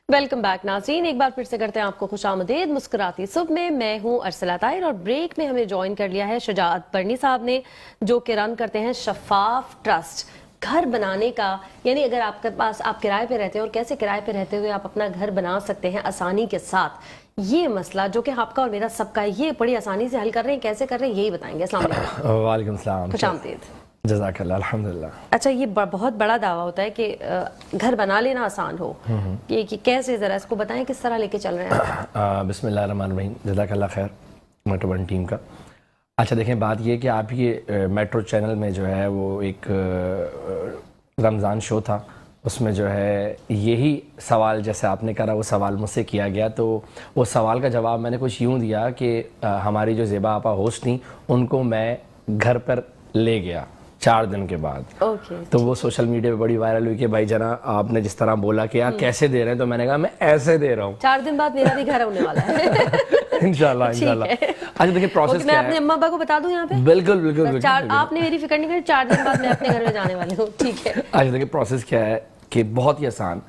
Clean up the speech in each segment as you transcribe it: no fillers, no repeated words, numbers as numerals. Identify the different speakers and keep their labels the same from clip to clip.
Speaker 1: Welcome back ناظرین، ایک بار پھر سے کرتے ہیں آپ کو خوش آمدید مسکراتی صبح میں ہوں ارسلہ طاہر، اور بریک میں ہمیں جوائن کر لیا ہے شجاعت برنی صاحب نے، جو کہ رن کرتے ہیں شفاف ٹرسٹ۔ گھر بنانے کا یعنی اگر آپ کے پاس آپ کرائے پہ رہتے ہیں اور کیسے کرائے پہ رہتے ہوئے آپ اپنا گھر بنا سکتے ہیں آسانی کے ساتھ، یہ مسئلہ جو کہ آپ کا اور میرا سب کا ہے، یہ بڑی آسانی سے حل کر رہے ہیں، کیسے کر رہے ہیں یہی بتائیں گے۔ السلام علیکم۔
Speaker 2: وعلیکم السلام،
Speaker 1: خوش آمدید۔
Speaker 2: جزاک اللہ، الحمدللہ۔
Speaker 1: اچھا، یہ بہت بڑا دعویٰ ہوتا ہے کہ گھر بنا لینا آسان ہو، کہ کیسے، ذرا اس کو بتائیں کس طرح لے کے چل رہے ہیں؟
Speaker 2: بسم اللہ الرحمن الرحیم، جزاک اللہ خیر میٹرو ون ٹیم کا۔ اچھا دیکھیں، بات یہ کہ آپ یہ میٹرو چینل میں جو ہے وہ ایک رمضان شو تھا، اس میں جو ہے یہی سوال جیسے آپ نے کرا وہ سوال مجھ سے کیا گیا، تو وہ سوال کا جواب میں نے کچھ یوں دیا کہ ہماری جو زیبا آپا ہوسٹ تھیں ان کو میں گھر پر لے گیا 4 دن کے بعد۔ تو وہ سوشل میڈیا پہ بڑی وائرل ہوئی کہ بھائی جناب آپ نے جس طرح بولا کہ آپ کیسے دے رہے ہیں، تو میں نے کہا میں ایسے دے رہا ہوں۔
Speaker 1: 4 دن بعد میرا بھی گھر ہونے والا ہے
Speaker 2: انشاءاللہ انشاءاللہ۔ اچھا دیکھیں پروسیس
Speaker 1: میں اپنے اماں ابا کو بتا دوں یہاں پہ؟
Speaker 2: بالکل بالکل،
Speaker 1: آپ نے میری فکر نہیں کری، 4 دن بعد میں اپنے گھر میں جانے والی ہوں، ٹھیک ہے۔
Speaker 2: اچھا دیکھیں پروسیس کیا ہے کہ بہت ہی آسان،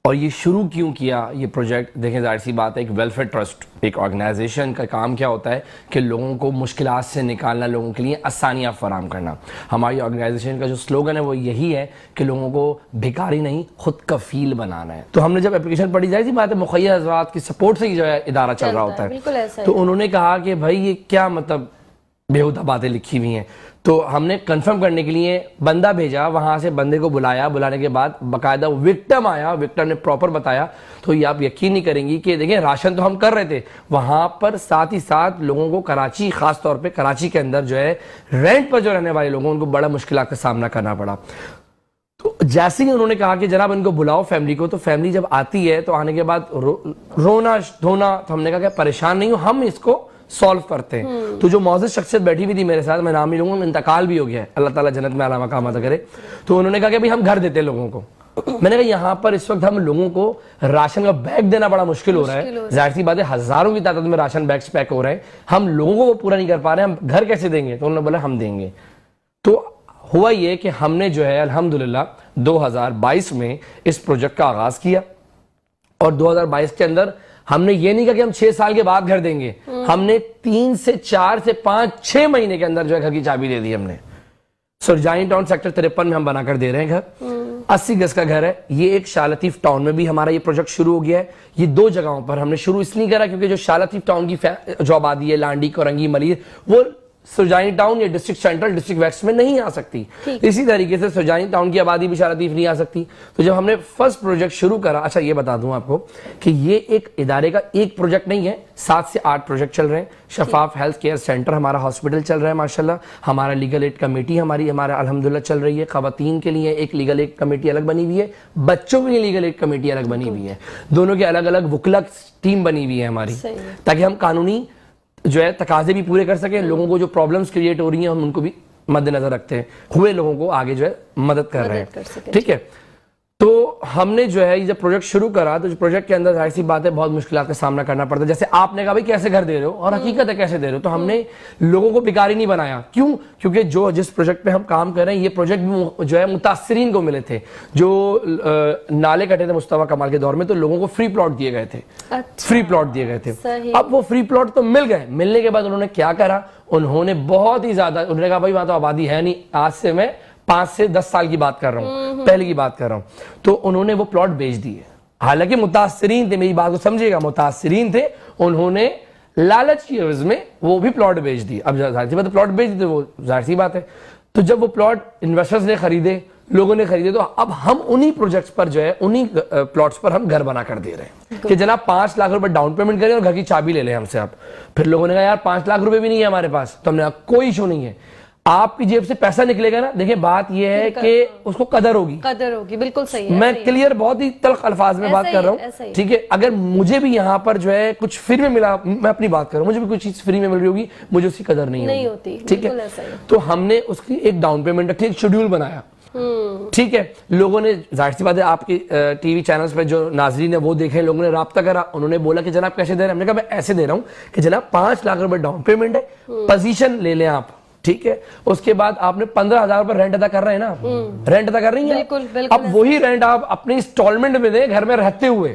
Speaker 2: اور یہ شروع کیوں کیا یہ پروجیکٹ؟ دیکھیں ظاہر سی بات ہے، ایک ویلفیئر ٹرسٹ، ایک آرگنائزیشن کا کام کیا ہوتا ہے کہ لوگوں کو مشکلات سے نکالنا، لوگوں کے لیے آسانیاں فراہم کرنا۔ ہماری آرگنائزیشن کا جو سلوگن ہے وہ یہی ہے کہ لوگوں کو بھکاری نہیں خود کفیل بنانا ہے۔ تو ہم نے جب اپلیکیشن پڑھی، ظاہر سی بات ہے مخیر حضرات کی سپورٹ سے ہی جو ہے ادارہ چل رہا ہوتا ہے، تو انہوں نے کہا کہ بھائی یہ کیا مطلب بیہودہ باتیں لکھی ہوئی ہیں، تو ہم نے کنفرم کرنے کے لیے بندہ بھیجا، وہاں سے بندے کو بلایا، بلانے کے بعد باقاعدہ وکٹم آیا، وکٹم نے پراپر بتایا۔ تو یہ آپ یقین نہیں کریں گی کہ دیکھیں راشن تو ہم کر رہے تھے وہاں پر، ساتھ ہی ساتھ لوگوں کو کراچی، خاص طور پہ کراچی کے اندر جو ہے رینٹ پر جو رہنے والے لوگوں ان کو بڑا مشکلات کا سامنا کرنا پڑا۔ تو جیسے ہی انہوں نے کہا کہ جناب ان کو بلاؤ فیملی کو، تو فیملی جب آتی ہے تو آنے کے بعد رونا دھونا، تو ہم نے کہا کہ پریشان نہیں ہو، ہم اس کو سولو کرتے ہیں۔ تو جو معزز شخصیت بیٹھی ہوئی تھی میرے ساتھ، میں نام نہیں لوں گا، انتقال بھی ہو گیا ہے، اللہ تعالیٰ جنت میں اعلیٰ مقام عطا کرے، تو انہوں نے کہا کہ بھائی ہم گھر دیتے ہیں لوگوں کو۔ میں نے کہا یہاں پر اس وقت ہم لوگوں کو راشن کا بیگ دینا بڑا مشکل ہو رہا ہے، ظاہر سی بات ہے ہزاروں کی تعداد میں راشن بیگز پیک ہو رہے ہیں، ہم لوگوں کو وہ پورا نہیں کر پا رہے ہیں، ہم گھر کیسے دیں گے؟ تو انہوں نے بولا ہم دیں گے۔ تو ہوا یہ کہ ہم نے جو ہے الحمدللہ 2022 میں اس پروجیکٹ کا آغاز کیا، اور 2022 کے اندر ہم نے یہ نہیں کہا کہ ہم 6 سال کے بعد گھر دیں گے، ہم نے 3 سے 4 سے 5 6 مہینے کے اندر جو ہے گھر کی چابی دے دی ہم نے۔ سرجانی ٹاؤن سیکٹر 53 میں ہم بنا کر دے رہے ہیں گھر، 80 گز کا گھر ہے یہ۔ ایک شاہ لطیف ٹاؤن میں بھی ہمارا یہ پروجیکٹ شروع ہو گیا ہے۔ یہ 2 جگہوں پر ہم نے شروع اس لیے کرا کیونکہ جو شاہ لطیف ٹاؤن کی جو آبادی ہے، لانڈی، کورنگی، ملیر، وہ سرجانی ٹاؤن یا ڈسٹرکٹ سینٹرل، ڈسٹرکٹ ویسٹ میں نہیں آ سکتی، اسی طریقے سے سرجانی ٹاؤن کی آبادی بھی شاہ لطیف نہیں آ سکتی۔ تو جب ہم نے فرسٹ پروجیکٹ شروع کرا، اچھا یہ بتا دوں آپ کو کہ یہ ایک ادارے کا ایک پروجیکٹ نہیں ہے، 7 سے 8 پروجیکٹ چل رہے ہیں۔ شفاف ہیلتھ کیئر سینٹر ہمارا ہاسپٹل چل رہا ہے ماشاءاللہ، ہمارا لیگل ایڈ کمیٹی ہمارا الحمدللہ چل رہی ہے، خواتین کے لیے ایک لیگل ایڈ کمیٹی الگ بنی ہوئی ہے، بچوں کے لیے لیگل ایڈ کمیٹی الگ بنی ہوئی ہے، دونوں کے الگ الگ وکلا ٹیم بنی ہوئی ہے ہماری، تاکہ ہم قانونی جو ہے تقاضے بھی پورے کر سکیں، لوگوں کو جو پرابلمز کریٹ ہو رہی ہیں ہم ان کو بھی مد نظر رکھتے ہیں، ہوئے لوگوں کو آگے جو ہے مدد کر رہے ہیں، ٹھیک ہے۔ تو ہم نے جو ہے یہ جب پروجیکٹ شروع کرا تو پروجیکٹ کے اندر ظاہر سی بات ہے بہت مشکلات کا سامنا کرنا پڑتا ہے، جیسے آپ نے کہا بھائی کیسے گھر دے رہے ہو، اور حقیقت ہے کیسے دے رہے ہو، تو ہم نے لوگوں کو بھکاری نہیں بنایا۔ کیوں؟ کیونکہ جس پروجیکٹ پہ ہم کام کر رہے ہیں یہ پروجیکٹ بھی جو ہے متاثرین کو ملے تھے، جو نالے کٹے تھے مصطفیٰ کمال کے دور میں، تو لوگوں کو فری پلاٹ دیے گئے تھے، فری پلاٹ دیے گئے تھے۔ اب وہ فری پلاٹ تو مل گئے، ملنے کے بعد انہوں نے کیا کرا، انہوں نے بہت ہی زیادہ، انہوں نے کہا بھائی وہاں تو آبادی ہے نہیں، آج سے میں 5 سے 10 سال کی بات کر رہا ہوں، پہلے کی بات کر رہا ہوں، تو انہوں نے وہ پلاٹ بیچ دیے۔ حالانکہ متاثرین تھے، میری بات کو سمجھیے گا، متاثرین تھے، انہوں نے لالچ کی عوض میں وہ بھی پلاٹ بیچ دی۔ اب ظاہر سی بات ہے پلاٹ بیچ دی تو وہ ظاہر سی بات ہے، تو جب وہ پلاٹ انویسٹرز نے خریدے، لوگوں نے خریدے، تو اب ہم انہی پروجیکٹس پر جو ہے انہی پلاٹس پر ہم گھر بنا کر دے رہے ہیں کہ جناب 5 لاکھ روپے ڈاؤن پیمنٹ کریں اور گھر کی چابی لے لیں ہم سے آپ۔ پھر لوگوں نے کہا یار 5 لاکھ روپے بھی نہیں ہے ہمارے پاس، تو ہم نے کہا کوئی ایشو نہیں ہے، آپ کی جیب سے پیسہ نکلے گا نا، دیکھیں بات یہ ہے کہ اس کو قدر ہوگی،
Speaker 1: بالکل صحیح ہے۔
Speaker 2: میں کلیئر بہت ہی تلخ الفاظ میں بات کر رہا ہوں، ٹھیک ہے۔ اگر مجھے بھی یہاں پر جو ہے کچھ فری میں ملا، میں اپنی بات کر رہا ہوں، مجھے بھی کچھ چیز فری میں مل رہی ہوگی، مجھے اس کی قدر نہیں ہوتی، ٹھیک ہے۔ تو ہم نے اس کی ایک ڈاؤن پیمنٹ رکھی، ایک شیڈیول بنایا، ٹھیک ہے۔ لوگوں نے ظاہر سی بات ہے آپ کی ٹی وی چینلز پہ جو ناظرین ہیں وہ دیکھیں، لوگوں نے رابطہ کرا، انہوں نے بولا کہ جناب کیسے دے رہے ہیں، ہم نے کہا میں ایسے دے رہا ہوں کہ جناب 5 لاکھ روپے ڈاؤن پیمنٹ ہے، پوزیشن لے لیں آپ، ٹھیک ہے۔ اس کے بعد آپ نے 15,000 روپے رینٹ ادا کر رہے ہیں نا، رینٹ ادا کر رہی ہیں، اب وہی رینٹ آپ اپنی انسٹالمنٹ میں دیں گھر میں رہتے ہوئے،